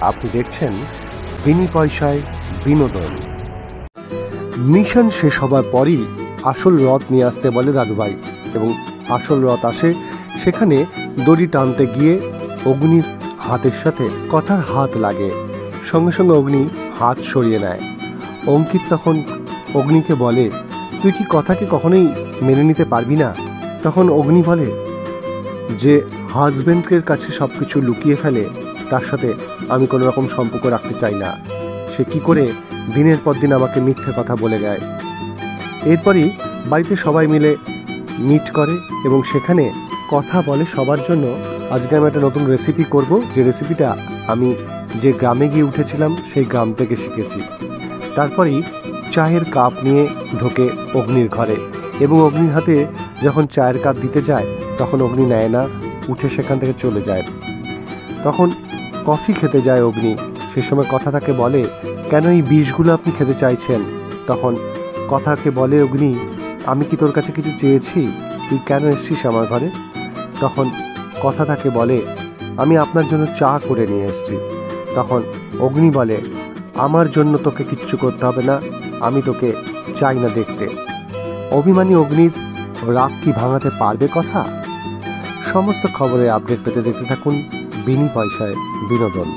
আপনি দেখছেন বিনি পয়সায় বিনোদন। মিশন শেষ হবার পরই আসল রথ নিয়ে আসতে বলে দাদুভাই, এবং আসল রথ আসে। সেখানে দড়ি টানতে গিয়ে অগ্নির হাতের সাথে কথার হাত লাগে। সঙ্গে সঙ্গে অগ্নি হাত সরিয়ে নেয়। অঙ্কিত তখন অগ্নিকে বলে, তুই কি কথাকে কখনোই মেনে নিতে পারবি না? তখন অগ্নি বলে, যে হাজব্যান্ডের কাছে সব কিছু লুকিয়ে ফেলে তার সাথে আমি কোনো রকম সম্পর্ক রাখতে চাই না। সে কি করে দিনের পর দিন আমাকে মিথ্যে কথা বলে দেয়। এরপরই বাড়িতে সবাই মিলে মিট করে এবং সেখানে কথা বলে সবার জন্য। আজকে আমি একটা নতুন রেসিপি করব, যে রেসিপিটা আমি যে গ্রামে গিয়ে উঠেছিলাম সেই গ্রাম থেকে শিখেছি। তারপরেই চায়ের কাপ নিয়ে ঢোকে অগ্নির ঘরে, এবং অগ্নির হাতে যখন চায়ের কাপ দিতে যায় তখন অগ্নি নেয় না, উঠে সেখান থেকে চলে যায়। তখন কফি খেতে যায় অগ্নি। সে সময় কথা তাকে বলে, কেন এই বিষগুলো আপনি খেতে চাইছেন? তখন কথাকে বলে অগ্নি, আমি কি তোর কাছে কিছু চেয়েছি? তুই কেন এসছিস আমার ঘরে? তখন কথা তাকে বলে, আমি আপনার জন্য চা করে নিয়ে এসেছি। তখন অগ্নি বলে, আমার জন্য তোকে কিচ্ছু করতে হবে না, আমি তোকে চাই না দেখতে। অভিমানী অগ্নির রাগ কি ভাঙাতে পারবে কথা? সমস্ত খবরে আপডেট পেতে দেখতে থাকুন বিনি পয়সায় বিনোদন।